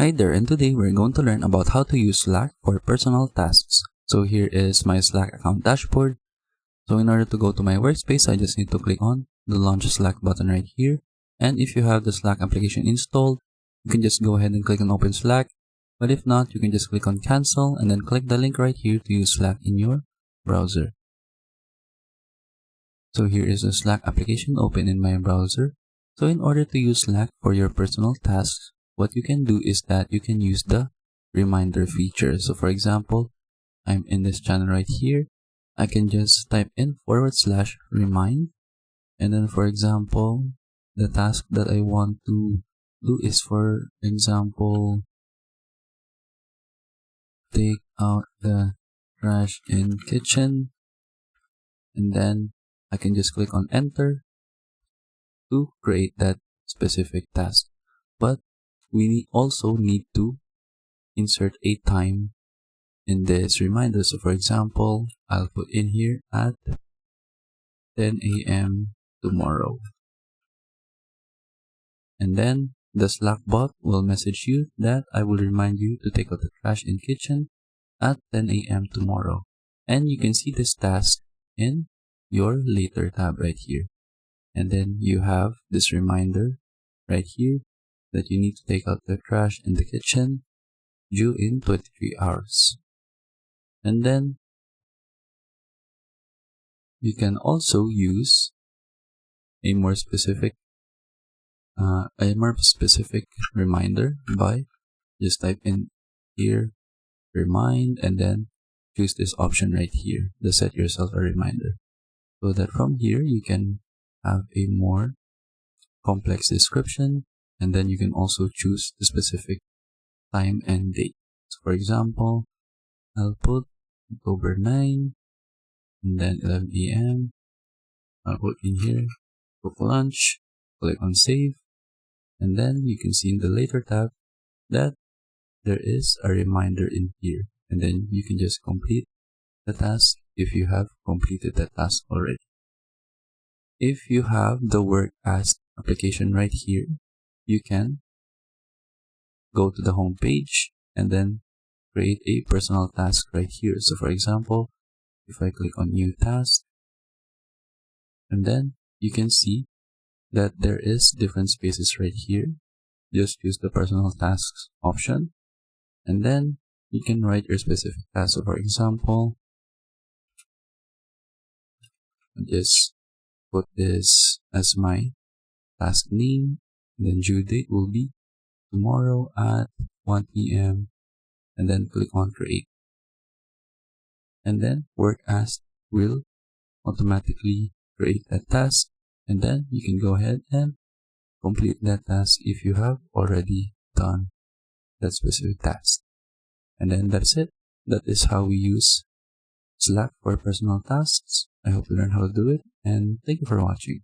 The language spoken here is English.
Hi there, and today we're going to learn about how to use Slack for personal tasks. So here is my Slack account dashboard. So in order to go to my workspace, I just need to click on the Launch Slack button right here. And if you have the Slack application installed, you can just go ahead and click on Open Slack. But if not, you can just click on Cancel and then click the link right here to use Slack in your browser. So here is the Slack application open in my browser. So in order to use Slack for your personal tasks, what you can do is that you can use the reminder feature. So for example, I'm in this channel right here. I can just type in /remind. And then for example, the task that I want to do is, for example, take out the trash in kitchen. And then I can just click on enter to create that specific task. But we also need to insert a time in this reminder. So for example, I'll put in here at 10 a.m. tomorrow. And then the Slack bot will message you that I will remind you to take out the trash in kitchen at 10 a.m. tomorrow. And you can see this task in your later tab right here. And then you have this reminder right here that you need to take out the trash in the kitchen due in 23 hours. And then you can also use a more specific reminder by just type in here remind and then choose this option right here, the set yourself a reminder, so that from here you can have a more complex description, and then you can also choose the specific time and date. So for example, I'll put October 9 and then 11 a.m. I'll put in here, cook lunch, click on save, and then you can see in the later tab that there is a reminder in here, and then you can just complete the task if you have completed the task already. If you have the Work As application right here, you can go to the home page and then create a personal task right here. So for example, if I click on new task, and then you can see that there is different spaces right here. Just use the personal tasks option, and then you can write your specific task. So for example, just put this as my task name, and then due date will be tomorrow at 1 p.m. and then click on create. And then Work As will automatically create that task, and then you can go ahead and complete that task if you have already done that specific task. And then that's it. That is how we use Slack for personal tasks. I hope you learned how to do it, and thank you for watching.